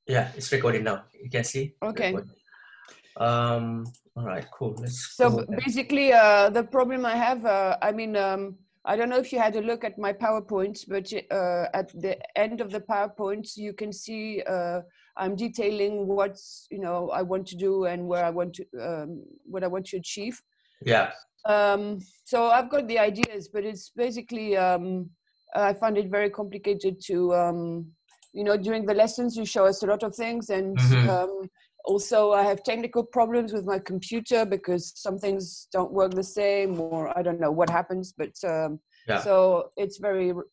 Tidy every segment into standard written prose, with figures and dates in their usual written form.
Yeah, it's recording now. You can see. Okay. All right, cool. Let's So go ahead. basically, the problem I have, I mean, I don't know if you had a look at my PowerPoints, but at the end of the PowerPoints, you can see I'm detailing what's, you know, I want to do and where I want to, what I want to achieve. Yeah. So I've got the ideas, but it's basically, I find it very complicated to, you know, during the lessons, you show us a lot of things. And also I have technical problems with my computer because some things don't work the same, or I don't know what happens, but Yeah. so it's very, you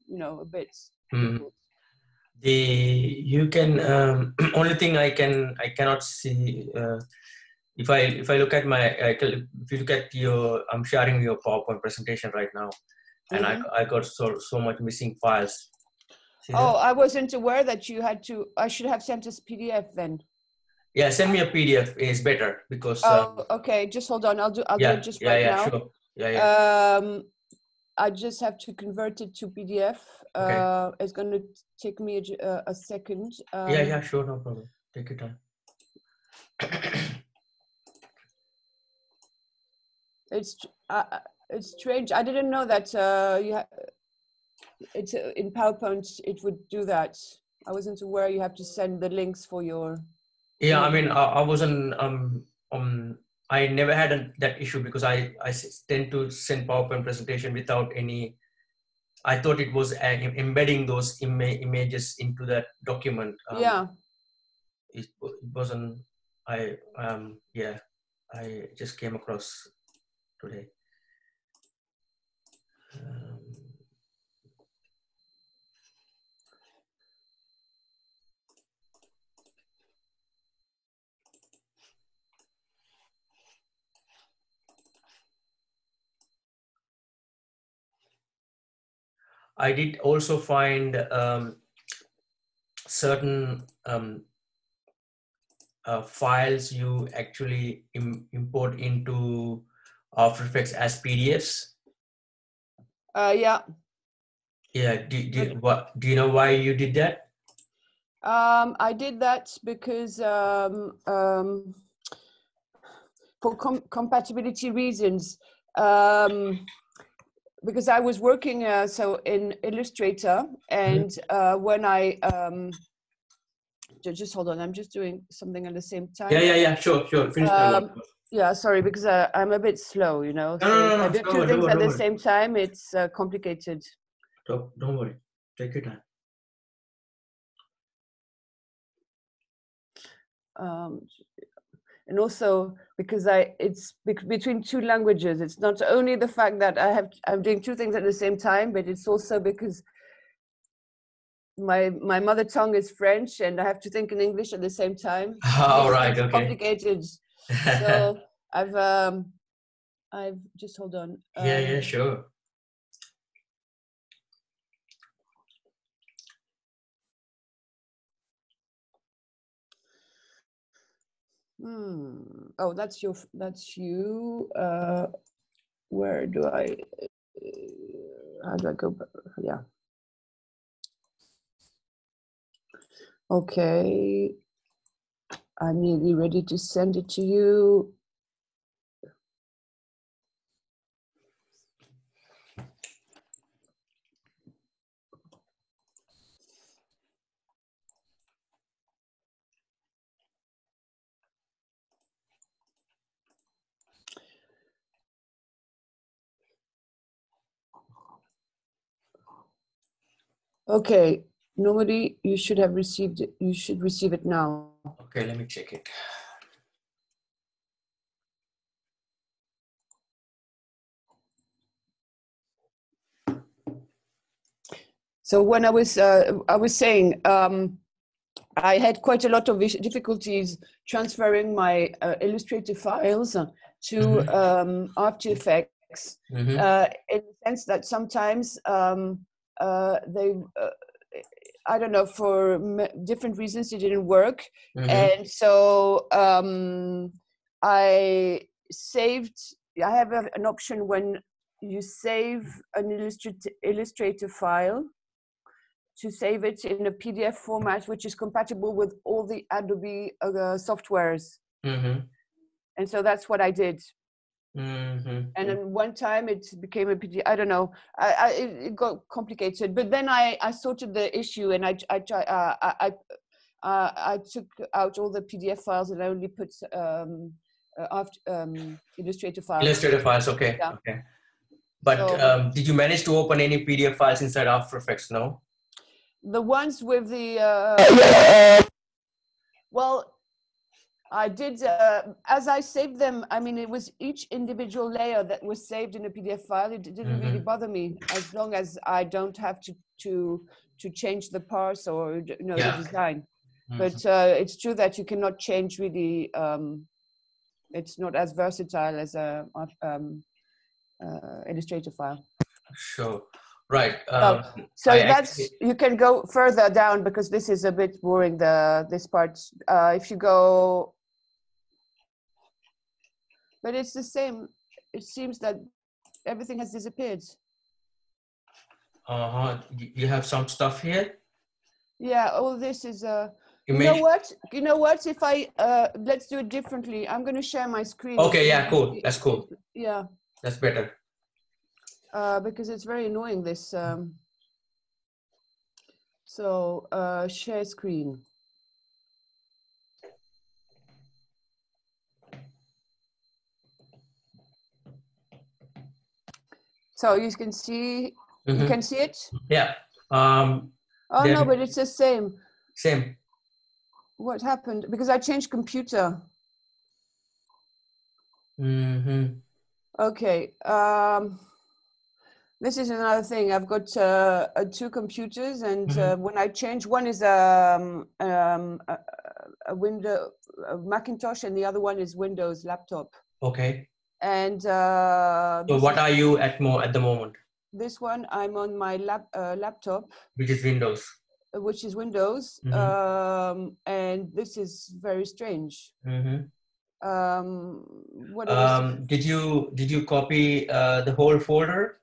know, a bit difficult. You can only thing I cannot see if I look at my if you look at your, I'm sharing your PowerPoint presentation right now, and I got so much missing files. See Oh, that? I wasn't aware that you had to, I should have sent us PDF then. Yeah, send me a PDF is better because Oh, okay. Just hold on. I'll do it just right now. sure. Yeah. I just have to convert it to PDF. Okay. It's going to take me a second. Yeah, sure, no problem. Take your time. It's strange. I didn't know that it's in PowerPoint. It would do that. I wasn't aware you have to send the links for your. Yeah, I mean, I wasn't I never had that issue because I tend to send PowerPoint presentation without any. I thought it was embedding those images into that document. Yeah. It wasn't. Yeah, I just came across today. I did also find certain files you actually import into After Effects as PDFs. Yeah. Yeah. Do you know why you did that? I did that because for compatibility reasons. Because I was working so in Illustrator, and when I just hold on, I'm just doing something at the same time. Yeah. Sure. Finish that one. Yeah, sorry, because I'm a bit slow, you know. No, So no, if no, I no. do Don't two worry, things at don't the worry. same time, it's complicated. Don't worry. Take your time. And also because it's between two languages. It's not only the fact that I'm doing two things at the same time, but it's also because my mother tongue is French and I have to think in English at the same time. All Makes right. things Okay. complicated. So I've just hold on. Yeah, sure. Oh, that's you. Where do I? How do I go? Yeah. Okay. I'm nearly ready to send it to you. Okay, normally you should have received it. You should receive it now. Okay, let me check it. So when I was saying I had quite a lot of difficulties transferring my Illustrator files to After Effects, in the sense that sometimes they, I don't know, for different reasons, it didn't work. And so I have an option when you save an Illustrator file. to save it in a PDF format, which is compatible with all the Adobe softwares. And so that's what I did. And then one time it became a PDF. I don't know. It got complicated, but then I sorted the issue, and I took out all the PDF files and I only put Illustrator files. Illustrator files, okay. Yeah. Okay. But so, did you manage to open any PDF files inside After Effects? No. The ones with the well, I did as I saved them. I mean, it was each individual layer that was saved in a PDF file. It didn't really bother me, as long as I don't have to change the parse or the design. But it's true that you cannot change really. It's not as versatile as a Illustrator file. Sure. Right. So that's you can go further down, because this is a bit boring. This part. If you go, but it's the same. It seems that everything has disappeared. You have some stuff here. Yeah. All this is. You know what? You know what? If I let's do it differently. I'm going to share my screen. Okay. Yeah. Cool. That's cool. Yeah. That's better. Because it's very annoying, this. So share screen. So you can see, you can see it? Yeah. Oh no, but it's the same. Same. What happened? Because I changed computer. Okay. This is another thing. I've got 2 computers, and when I change, one is a Macintosh, and the other one is Windows laptop. Okay. And so what are you at the moment? This one, I'm on my laptop, which is Windows. Which is Windows, and this is very strange. What did you copy the whole folder?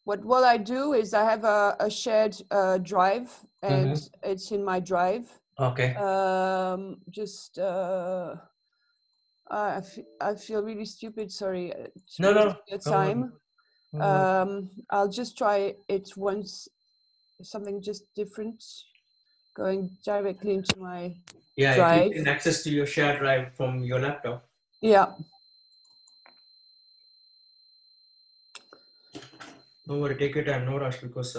What I do is I have a shared drive, and it's in my drive. Okay. I feel really stupid. Sorry. No. Time. I'll just try it once. Something just different. Going directly into my drive. If you can access to your shared drive from your laptop. Yeah. Don't worry, take your time, no rush, because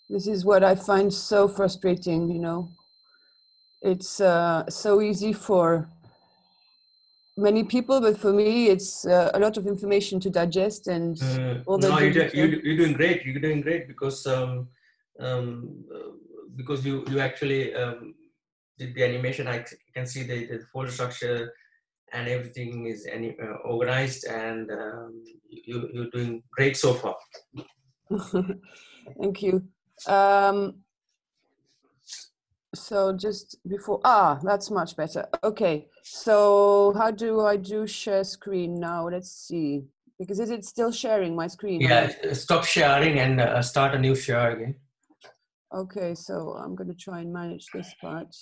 this is what I find so frustrating, you know. It's so easy for many people, but for me, it's a lot of information to digest, and all the you're doing great. You're doing great because you actually did the animation. I can see the folder structure and everything is organized, and you're doing great so far. Thank you. So just before, that's much better. Okay, so how do I do share screen now? Let's see, because is it still sharing my screen? Yeah, stop sharing and start a new share again. Okay, so I'm going to try and manage this part.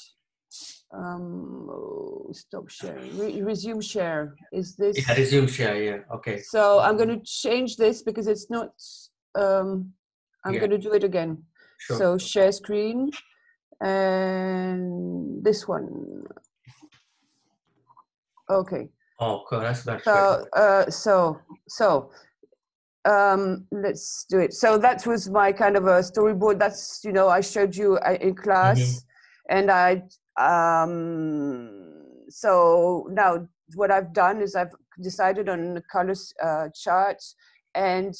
Stop sharing. Resume share. Is this? Yeah, resume share. Yeah. Okay. So I'm going to change this because it's not. I'm going to do it again. Sure. So share screen, and this one. Okay. Oh, cool. That's great. Let's do it. So that was my kind of a storyboard. That's, you know, I showed you in class, and so now what I've done is I've decided on the color chart, and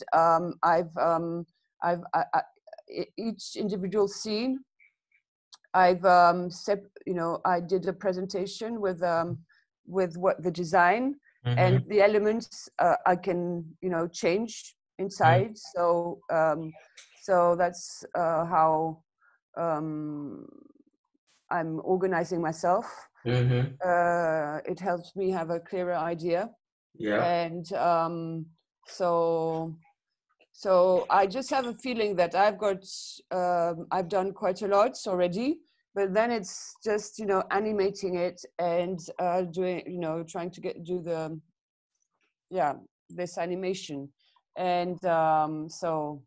each individual scene, I've I did a presentation with what the design and the elements I can, you know, change inside. So so that's how I'm organizing myself. Mm-hmm. It helps me have a clearer idea. Yeah. And so I just have a feeling that I've done quite a lot already, but then it's just, animating it and doing, trying to do this animation. And so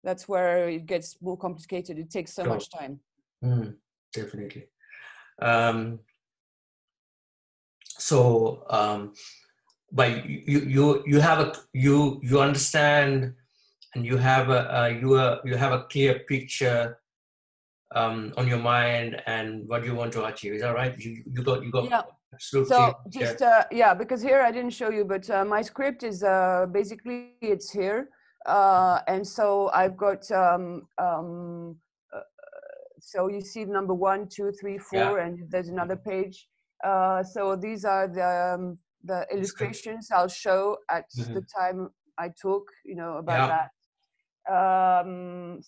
that's where it gets more complicated. It takes so Sure. much time. Definitely. But you have you understand, and you have you have a clear picture on your mind and what you want to achieve. Is that right? You got Yeah. absolute clear So picture. just because here I didn't show you, but my script is basically it's here, and so I've got so you see number 1, 2, 3, 4, Yeah. and there's another page. So these are the illustrations I'll show at the time I talk, about Yeah. that.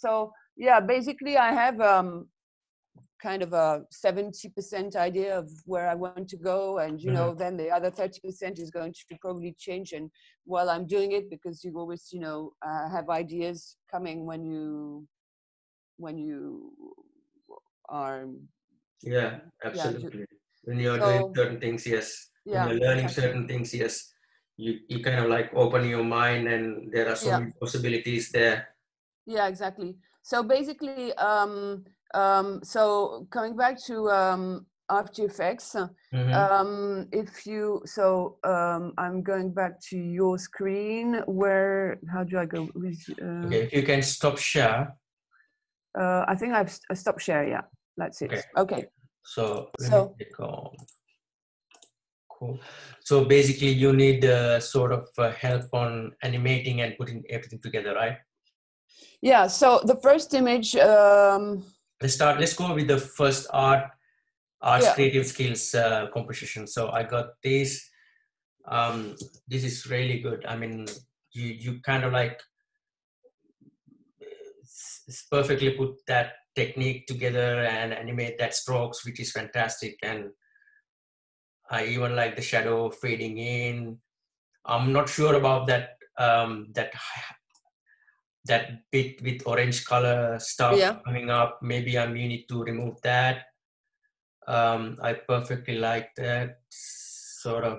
So yeah, basically I have kind of a 70% idea of where I want to go, and then the other 30% is going to probably change. And while I'm doing it, because you always have ideas coming when you are Absolutely. When you're doing so certain things, yes. When yeah, you're learning exactly. certain things, yes. You kind of like open your mind, and there are so Yeah, many possibilities there. yeah, exactly. So basically, so coming back to After Effects, if you I'm going back to your screen. How do I go? Okay, if you can stop share. I think I've stopped share. Yeah, that's it. Okay. Okay. So let me So click on. Cool. So basically, you need sort of help on animating and putting everything together, right? yeah. So the first image. Let's go with the first arts Yeah. creative skills composition. So I got this. This is really good. I mean, you kind of like perfectly put that technique together and animate that strokes, which is fantastic. And I even like the shadow fading in. I'm not sure about that that bit with orange color stuff Yeah. coming up. Maybe I may need to remove that. I perfectly like that sort of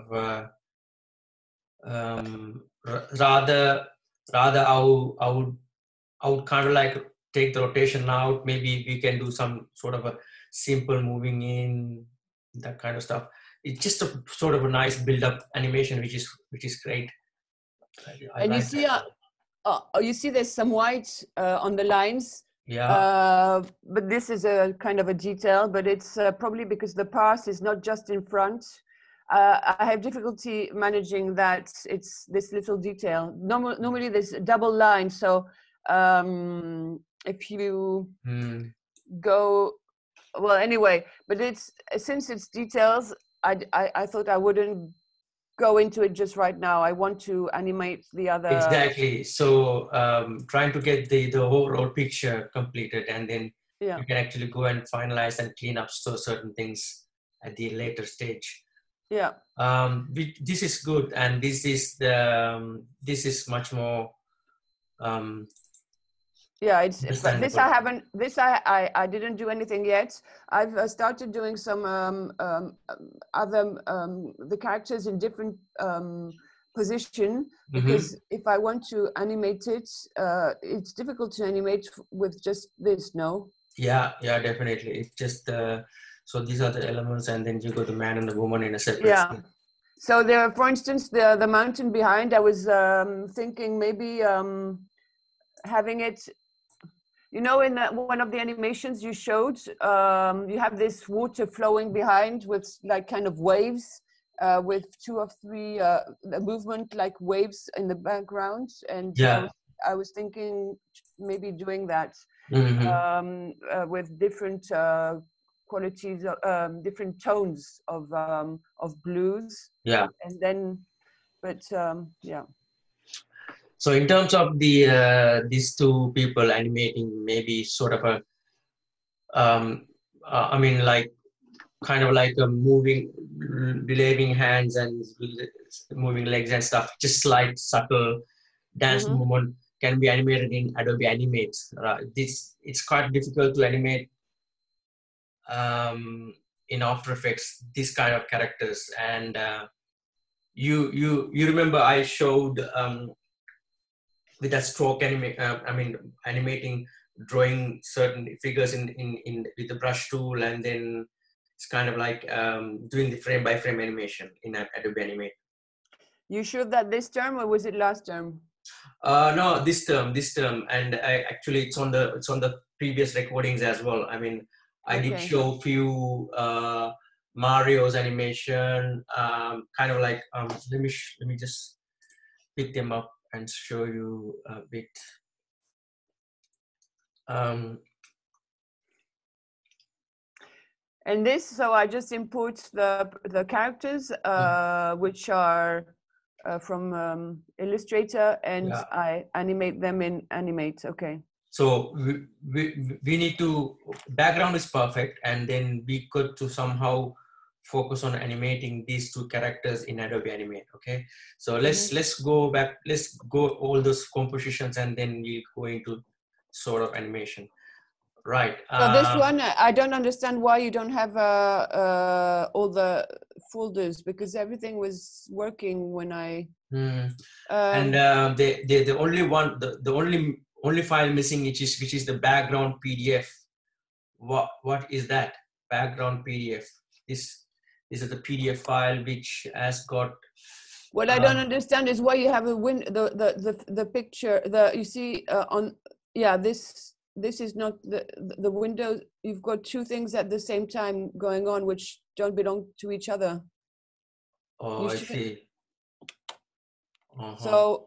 rather I would kind of like take the rotation out. Maybe we can do some sort of a simple moving in, that kind of stuff. It's just a sort of a nice build up animation, which is great. I And like that. you see there's some white on the lines, Yeah, but this is a kind of a detail, but it's probably because the pass is not just in front. I have difficulty managing that. It's this little detail. Normally there's a double line, so if you go, well, anyway, but it's since it's details, I thought I wouldn't go into it just right now. I want to animate the other. exactly. So trying to get the overall picture completed, and then Yeah. you can actually go and finalize and clean up certain things at the later stage. Yeah. This is good, and this is much more Yeah, but this I understandable. haven't. This I didn't do anything yet. I've started doing some other the characters in different position, because if I want to animate it, it's difficult to animate with just this. No. Yeah, definitely. It's just so these are the elements, and then you go the man and the woman in a separate Yeah. scene. So there, for instance, the mountain behind. I was thinking maybe having it. In one of the animations you showed, you have this water flowing behind with like kind of waves, with 2 or 3 a movement like waves in the background. And Yeah. I was thinking maybe doing that with different qualities, different tones of blues. Yeah. And then, but yeah. So in terms of the these two people animating, maybe sort of a I mean, like kind of like a moving, relieving hands and moving legs and stuff. Just slight, subtle dance Mm-hmm. movement can be animated in Adobe Animate. It's quite difficult to animate in After Effects these kind of characters. And you remember I showed with that stroke animating, drawing certain figures in with the brush tool, and then it's kind of like doing the frame by frame animation in Adobe Animate. You showed that this term, or was it last term? No, this term, and actually it's on the previous recordings as well. I mean, I did Okay. show few Mario's animation, kind of like let me just pick them up and show you a bit. And this, so I just import the characters, which are from Illustrator, and Yeah. I animate them in Animate. Okay. So we need to, background is perfect, and then we could to somehow focus on animating these two characters in Adobe Animate. Okay, so let's go back, let's go all those compositions, and then we'll go into sort of animation. Right. So this one, I don't understand why you don't have all the folders, because everything was working when I. And the only one, the only file missing, which is the background PDF. What is that background PDF? This is the PDF file which has got. What I don't understand is why you have a the picture, you see on, yeah, this is not the window. You've got two things at the same time going on which don't belong to each other. Oh, I see. So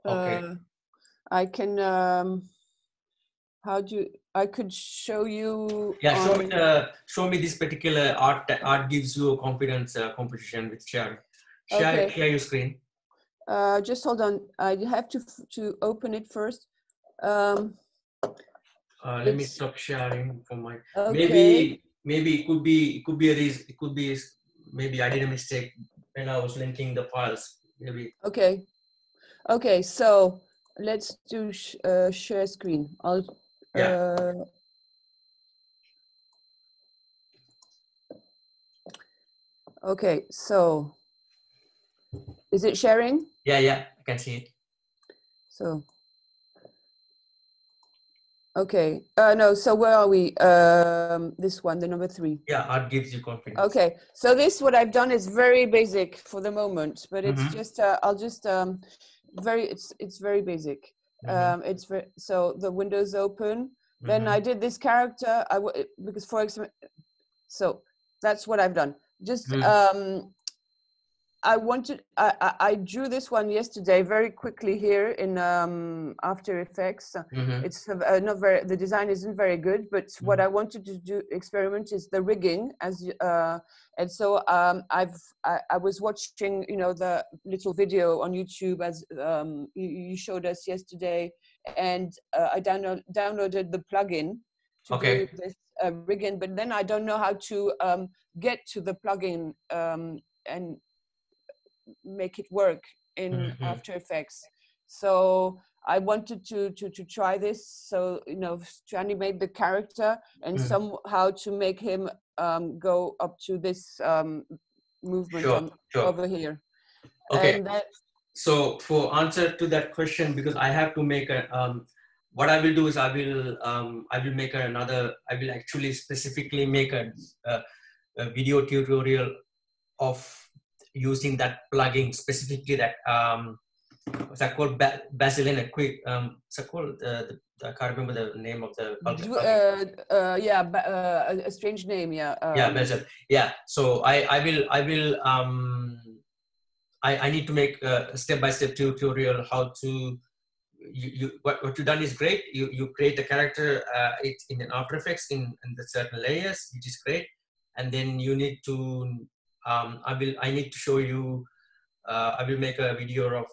okay. I can I could show you. Yeah, show me this particular art. Art gives you a confidence composition with sharing. Share your screen. Just hold on. I have to open it first. Let me stop sharing for my. Okay. Maybe it could be a reason. It could be maybe I did a mistake when I was linking the files. Maybe. Okay. Okay. So let's do share screen. I'll. Yeah. Okay. So is it sharing? Yeah. I can see it. So. Okay. No. So where are we? This one, the number 3. Yeah. Art gives you confidence. Okay. So this, what I've done is very basic for the moment, but it's just I'll just it's very basic. It's very, so the window's open. Then I did this character. Because for example, so that's what I've done. Just I drew this one yesterday very quickly here in After Effects. It's not very, the design isn't very good, but what I wanted to do experiment is the rigging, and so I was watching, the little video on YouTube as you showed us yesterday, and I downloaded the plugin to do this rigging, but then I don't know how to get to the plugin and make it work in After Effects. So I wanted to try this, so to animate the character and somehow to make him go up to this movement over here. Okay. And so for answer to that question, because I have to make a what I will do is I will make another. I will actually specifically make a video tutorial of using that plugin, specifically that what's that called, Basilina quick what's that called, I can't remember the name of the plugin. A strange name, Basil. So I will I need to make a step-by-step tutorial how to what you've done is great. You create a character it's in an After Effects in the certain layers, which is great, and then you need to I need to show you. I will make a video of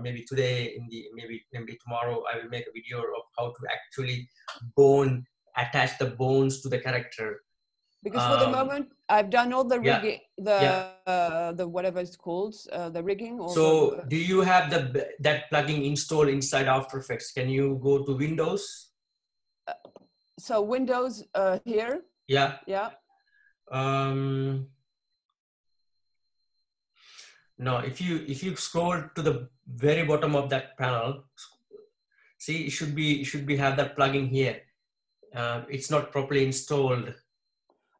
maybe today, maybe tomorrow. I will make a video of how to actually bone attach the bones to the character. Because for the moment, I've done all the Yeah, rigging, yeah. the whatever it's called, the rigging. Or So do you have that plugin installed inside After Effects? Can you go to Windows? So Windows here. Yeah. Yeah. No, if you scroll to the very bottom of that panel, see, it should be have that plugin here. It's not properly installed.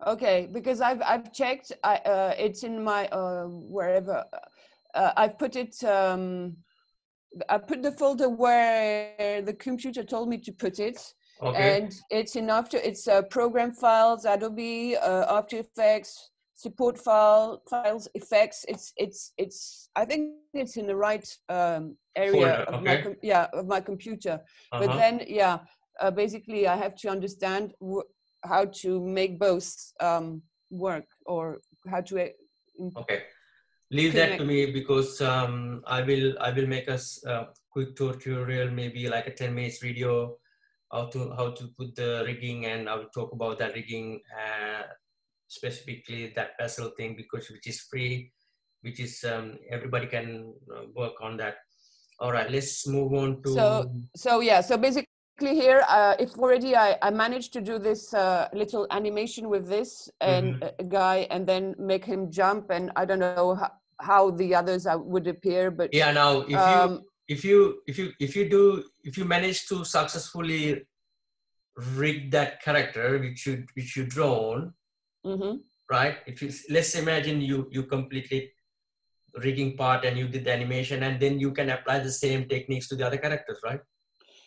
Okay, because I've checked. It's in my wherever. I've put it. I put the folder where the computer told me to put it. Okay. And it's in After. It's program files, Adobe, After Effects, support files, effects. It's. I think it's in the right area Folder. of Okay. of my computer. But then basically I have to understand how to make both work, or how to. Okay. Leave that to me, because I will make a quick tutorial, maybe like a 10 minutes video, how to put the rigging, and I will talk about that rigging, specifically that bezel thing, because which is free, which is everybody can work on that. All right, let's move on to. So basically here, if already I managed to do this little animation with this and a guy, and then make him jump, and I don't know how the others would appear, but yeah, now if you manage to successfully rig that character which you drawn, right? If you, let's imagine you completely rigging part and you did the animation, and then you can apply the same techniques to the other characters, right?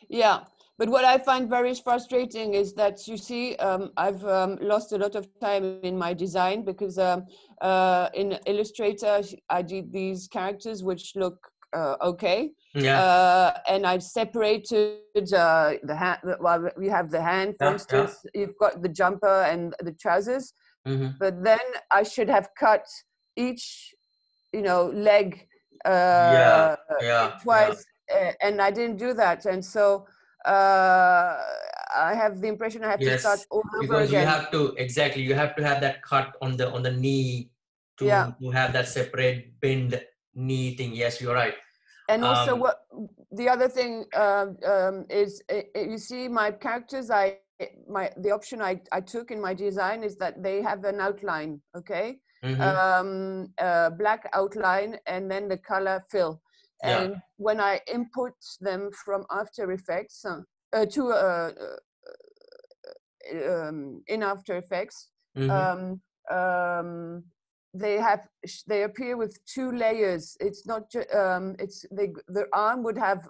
Yeah, but what I find very frustrating is that, you see, I've lost a lot of time in my design, because in Illustrator I did these characters which look okay. Yeah. And I've separated the hand. Well, we have the hand, for instance. You've got the jumper and the trousers. But then I should have cut each, leg twice, and I didn't do that, and so I have the impression I have to start all over because again. you have to, exactly, you have to have that cut on the knee to have that separate bend knee thing. Yes, you're right. And also, what the other thing is, you see, my characters, the option I took in my design is that they have an outline, okay, black outline, and then the color fill. And when I input them from After Effects in After Effects, they appear with two layers. It's not the arm would have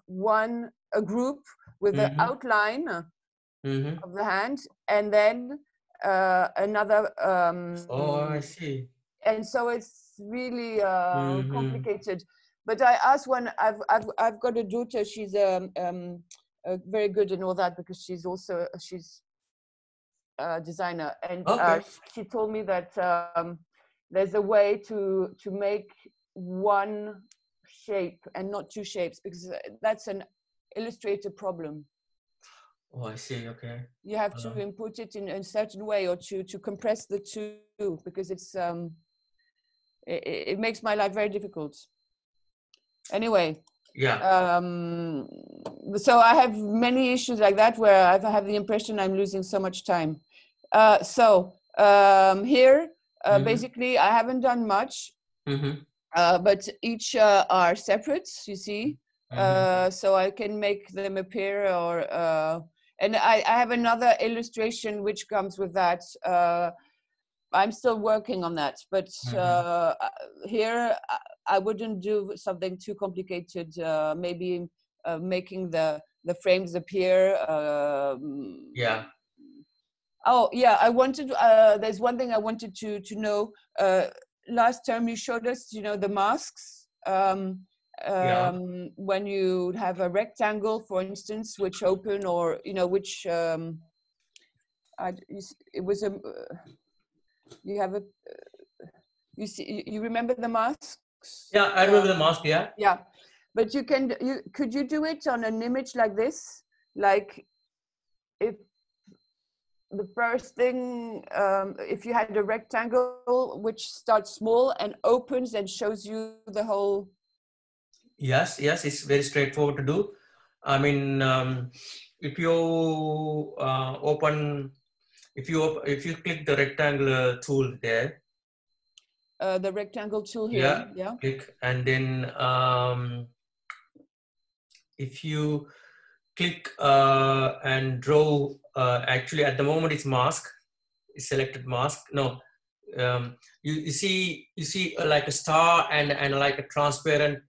a group with the outline of the hand, and then another. Oh, I see. And so it's really complicated. But I asked one. I've got a daughter. She's very good in all that, because she's a designer, and she told me that there's a way to make one shape and not two shapes, because that's an Illustrator problem. Oh, I see. Okay. You have to input it in a certain way, or to compress the two, because it makes my life very difficult. Anyway. Yeah. So I have many issues like that, where I have the impression I'm losing so much time. Here, basically, I haven't done much, but each are separate, you see. So I can make them appear, and I have another illustration which comes with that. I'm still working on that, but here I wouldn't do something too complicated. Maybe making the frames appear. Oh yeah, I wanted. There's one thing I wanted to know. Last term you showed us, the masks. When you have a rectangle, for instance, which open, or which it was a. You have a. You see. You remember the masks? Yeah, I remember the mask. Yeah. Yeah, but could you do it on an image like this? Like, if the first thing, if you had a rectangle which starts small and opens and shows you the whole. Yes, yes, it's very straightforward to do. I mean, if you if you click the rectangular tool there. The rectangle tool here. Yeah. Yeah. Click, and then if you click and draw, actually at the moment it's mask, it's selected mask. No, you see like a star and like a transparent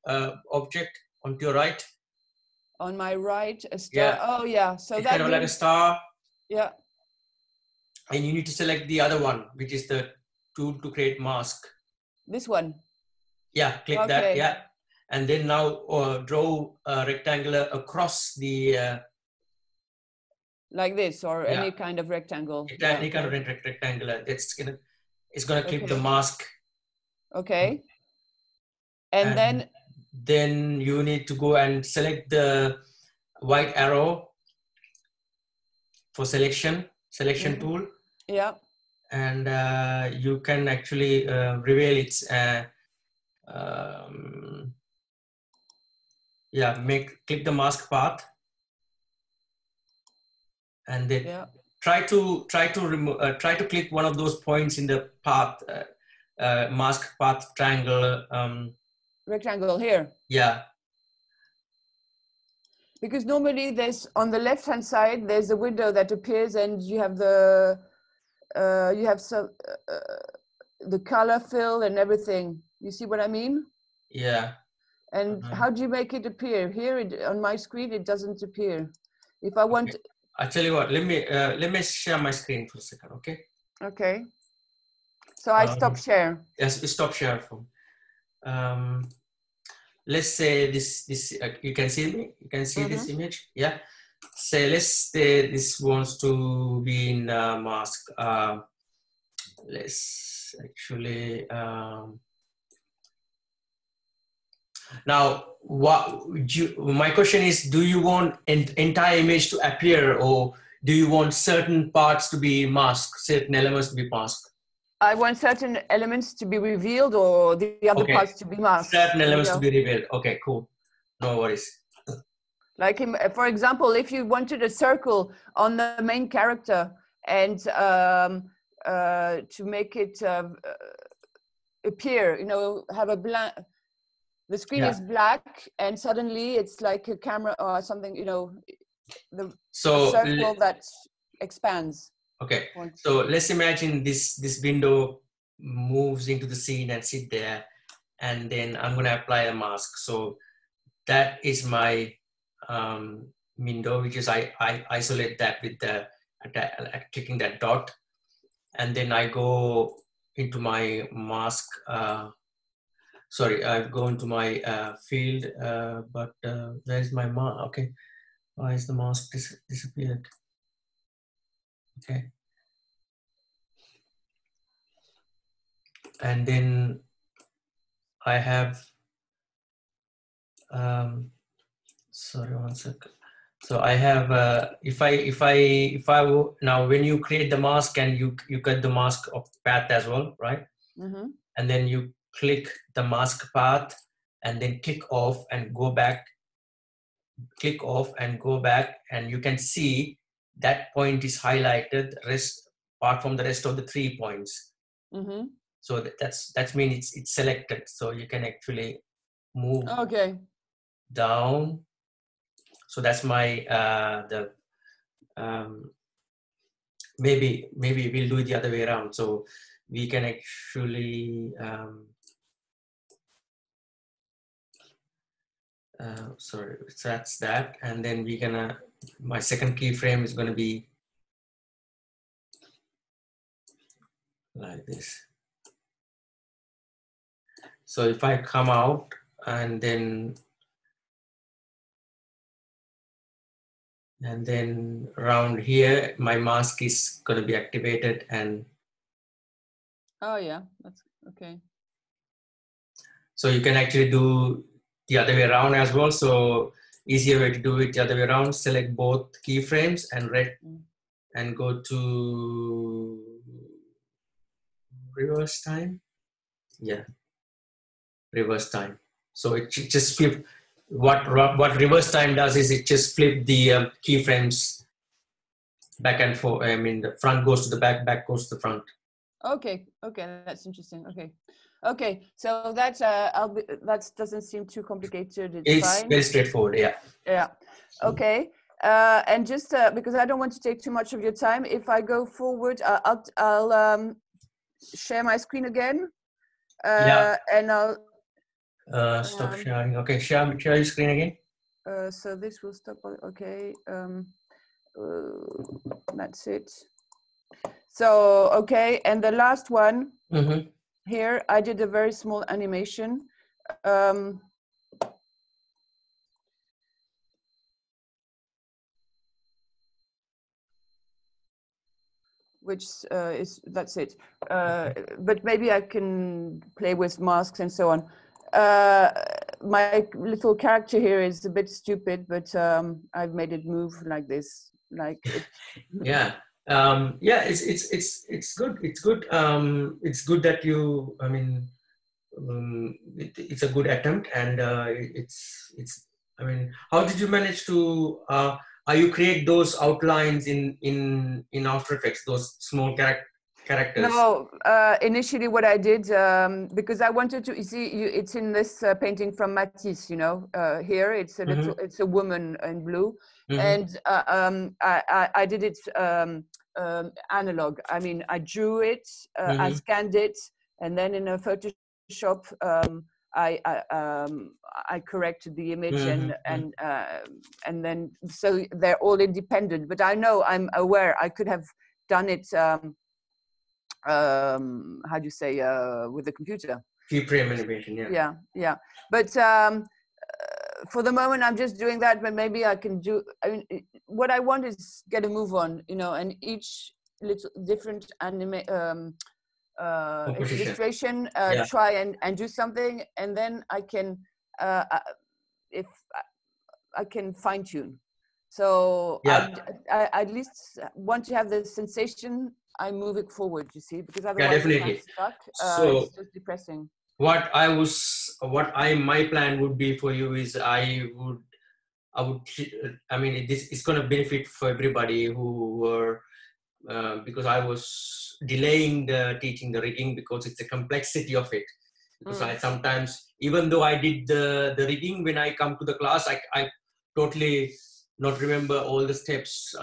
object on your right. On my right, a star. Yeah. Oh yeah, so it's that kind of means, like a star. Yeah. And you need to select the other one, which is the tool to create mask. This one. Yeah, click Okay. that. Yeah, and then now draw a rectangular across the. Like this, or Yeah. any kind of rectangle. Any kind of rectangular. It's gonna click the mask. Okay. And then you need to go and select the white arrow for selection tool. Yeah. And you can actually reveal its click the mask path, and then try to click one of those points in the path, mask path triangle. Rectangle here. Yeah. Because normally there's, on the left hand side, there's a window that appears, and you have some the color fill and everything. You see what I mean? Yeah. And how do you make it appear? Here on my screen, it doesn't appear. If I want, I tell you what. Let me share my screen for a second. Okay. Okay. So I stop share. Yes, stop share from. Let's say this you can see me. You can see this image. Yeah. Say let's say this wants to be in mask. Let's actually. Now, my question is: do you want entire image to appear, or do you want certain parts to be masked, certain elements to be masked? I want certain elements to be revealed, or the other parts to be masked. Certain elements to be revealed. Okay, cool. No worries. Like, for example, if you wanted a circle on the main character, and to make it appear, have a blank. The screen is black, and suddenly it's like a camera or something. The circle that expands. Okay, so let's imagine this window moves into the scene and sit there, and then I'm going to apply a mask. So that is my window, which is I isolate that with clicking that dot, and then I go into my mask. Sorry, I go into my field, but where's my mask? Okay, why is the mask disappeared? Okay. And then I have, sorry, one second. So I have, now when you create the mask and you cut the mask of path as well, right? And then you click the mask path and then click off and go back, and you can see that point is highlighted apart from the rest of the 3 points. So that means it's selected. So you can actually move down. So that's my maybe we'll do it the other way around. So we can actually sorry, so that's that, and then we're gonna, my second keyframe is gonna be like this. So if I come out and then around here, my mask is going to be activated, and that's okay. So you can actually do the other way around as well. So easier way to do it the other way around, select both keyframes and and go to reverse time. Yeah, reverse time. So it just flip. What reverse time does is it just flip the keyframes back and forth. I mean, the front goes to the back, back goes to the front. Okay, okay, that's interesting. Okay, okay. So that's that doesn't seem too complicated. It's fine. very straightforward. Yeah. Yeah. Okay. And just because I don't want to take too much of your time, if I go forward, I'll share my screen again. Yeah. And I'll Stop sharing. Okay, share your screen again. so this will stop. Okay. That's it. So okay, and the last one here, I did a very small animation. Which that's it. But maybe I can play with masks and so on. My little character here is a bit stupid, but I've made it move like this, like it. Yeah. Yeah, it's good. It's good. It's good that you. I mean, it's a good attempt, and it's. I mean, how did you manage to? Are you create those outlines in After Effects? Those small characters. No, initially what I did, because I wanted to, you see, it's in this painting from Matisse, you know, here it's a little, it's a woman in blue, and I did it analog. I mean, I drew it, I scanned it, and then in a Photoshop, I corrected the image and then so they're all independent. But I know, I'm aware I could have done it. How do you say, with the computer? Keyframe animation, yeah. Yeah. But for the moment, I'm just doing that. But maybe I can do. I mean, what I want is get a move on, you know, and each little different illustration, try and do something, and then I can, if I can fine tune. So I at least want to have the sensation I'm moving forward, you see, because otherwise I'm stuck. So it's just depressing. My plan would be for you is I mean, this is going to benefit for everybody who were, because I was delaying teaching the rigging because it's the complexity of it. Because I sometimes, even though I did the rigging, when I come to the class, I totally not remember all the steps,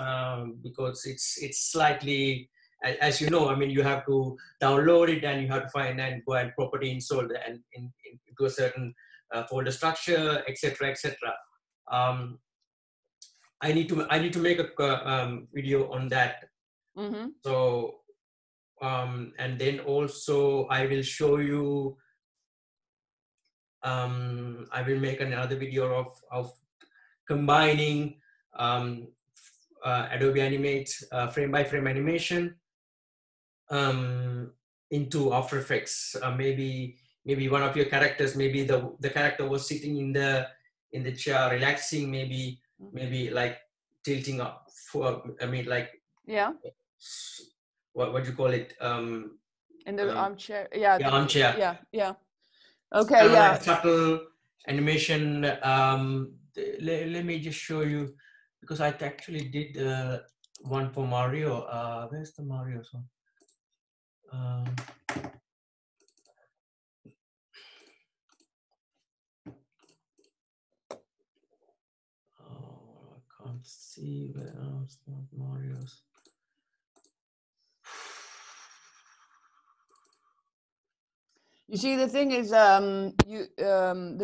because it's slightly, as you know, I mean, you have to download it and you have to find and go and property install and into a certain folder structure, etc., etc. I need to make a video on that. So and then also I will show you. I will make another video of combining Adobe Animate frame by frame animation into After Effects. Maybe one of your characters, maybe the character was sitting in the chair relaxing, maybe like tilting up for, I mean, like, what do you call it, in the armchair, armchair, okay, kind of like subtle animation. Let me just show you, because I actually did one for Mario. Where's the Mario song? I can't see where else not Mario's. You see, the thing is, the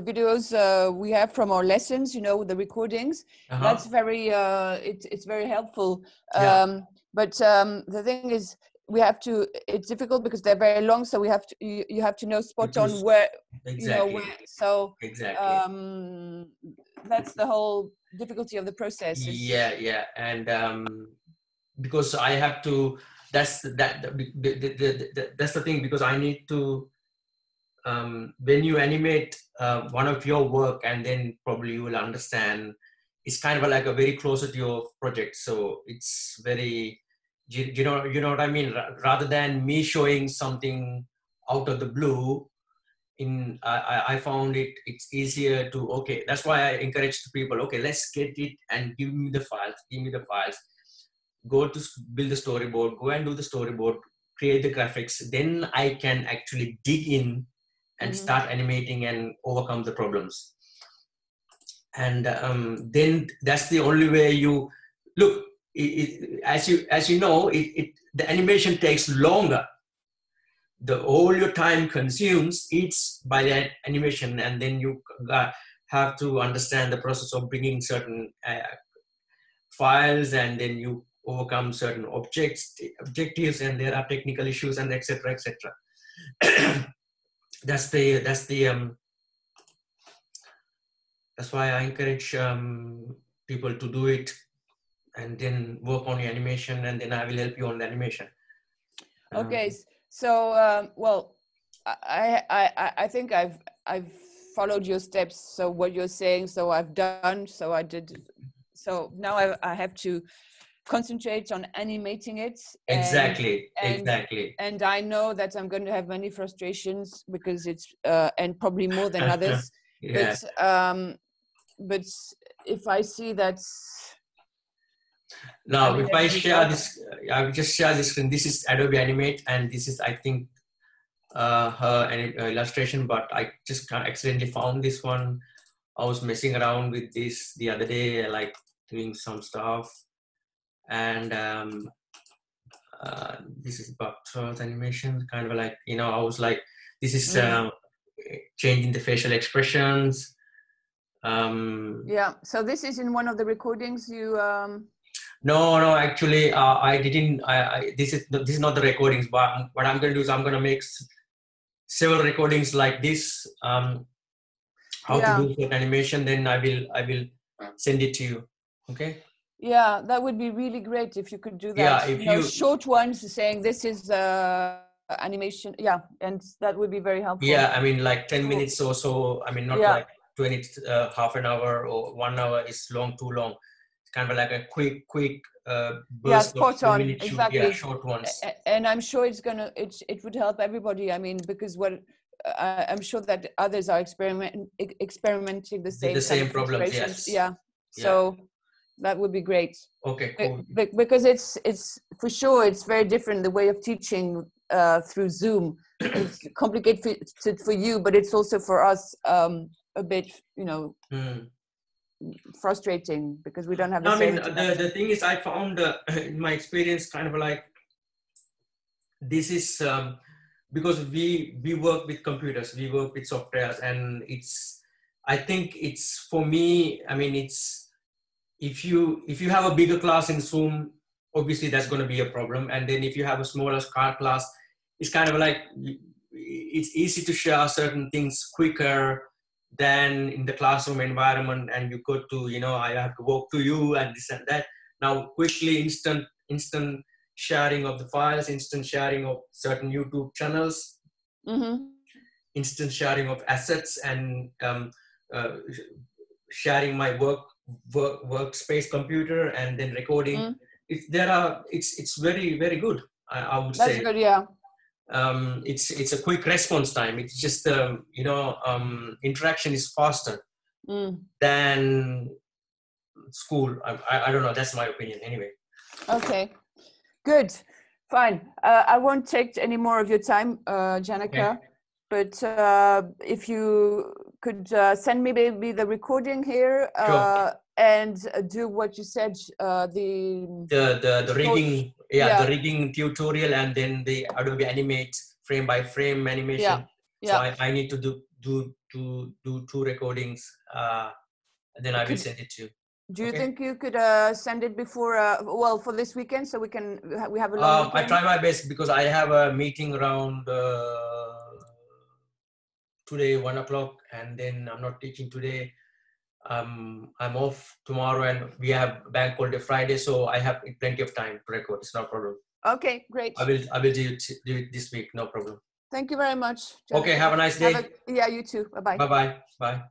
videos we have from our lessons, you know, the recordings, that's very, it's very helpful. But the thing is, we have to, it's difficult because they're very long. So we have to, you have to know spot on where, you know, where, so that's the whole difficulty of the process. Yeah. And because I have to, that's the thing, because I need to, when you animate one of your work, and then probably you will understand, it's kind of like a very closer to your project. So it's very, you know what I mean? Rather than me showing something out of the blue, I found it's easier to, okay, that's why I encourage the people, okay, let's get it and give me the files, go to build the storyboard, go and do the storyboard, create the graphics, then I can actually dig in and start animating and overcome the problems. And then that's the only way you look. As you know, the animation takes longer. All your time consumes it's by that animation, and then you have to understand the process of bringing certain files, and then you overcome certain objectives, and there are technical issues, and etc. That's why I encourage people to do it, and then work on the animation, and then I will help you on the animation. Okay, so well, I think I've followed your steps. So what you're saying, so I've done, so I did. So now I have to concentrate on animating it. Exactly. And I know that I'm going to have many frustrations because it's and probably more than others. Yeah. But if I see that. Now, if I share this, I will just share this screen. This is Adobe Animate, and this is, I think, her illustration, but I just accidentally found this one. I was messing around with this the other day, like doing some stuff, and this is about animation, kind of like, you know, I was like, this is changing the facial expressions. Yeah, so this is in one of the recordings you No, actually, I didn't. This is not the recordings. But what I'm going to do is I'm going to make several recordings like this. How to do certain animation. Then I will send it to you. Okay. Yeah, that would be really great if you could do that. Yeah, if you short ones saying this is animation. Yeah, and that would be very helpful. Yeah, I mean, like 10 minutes or so. I mean, not like 20, half an hour or 1 hour is too long. It's kind of like a quick burst spot of on, minute exactly. Short ones. And I'm sure it would help everybody. I mean, because I'm sure that others are experimenting the same problems. Yes. Yeah. So that would be great. Okay, cool. Because it's for sure it's very different, the way of teaching through Zoom. It's complicated for you, but it's also for us a bit, you know, frustrating because we don't have the same. I mean, the thing is, I found in my experience, kind of like, this is because we work with computers, we work with softwares, and I think it's, for me, I mean, it's, if you have a bigger class in Zoom, obviously that's going to be a problem. And then if you have a smaller class, it's kind of like, it's easy to share certain things quicker than in the classroom environment. And you go to, you know, I have to walk to you and this and that. Now, quickly, instant sharing of the files, instant sharing of certain YouTube channels, instant sharing of assets, and sharing my workspace computer, and then recording. It's very, very good. I would say. That's good, yeah. It's a quick response time. It's just you know, interaction is faster than school. I don't know. That's my opinion anyway. Okay, good, fine. I won't take any more of your time, Janaka. Okay. But if you could send me maybe the recording here, sure. And do what you said, the rigging, the rigging tutorial, and then the Adobe Animate frame by frame animation. So I need to do 2 recordings, and then I will send it to you. Do you think you could send it before, well, for this weekend, so we have a long weekend? I try my best, because I have a meeting around today 1 o'clock, and then I'm not teaching today. I'm off tomorrow, and we have bank holiday Friday, so I have plenty of time to record. It's no problem. Okay, great. I will do it this week, no problem. Thank you very much, Jonathan. Okay, have a nice day. Yeah, you too. Bye-bye. Bye-bye. Bye.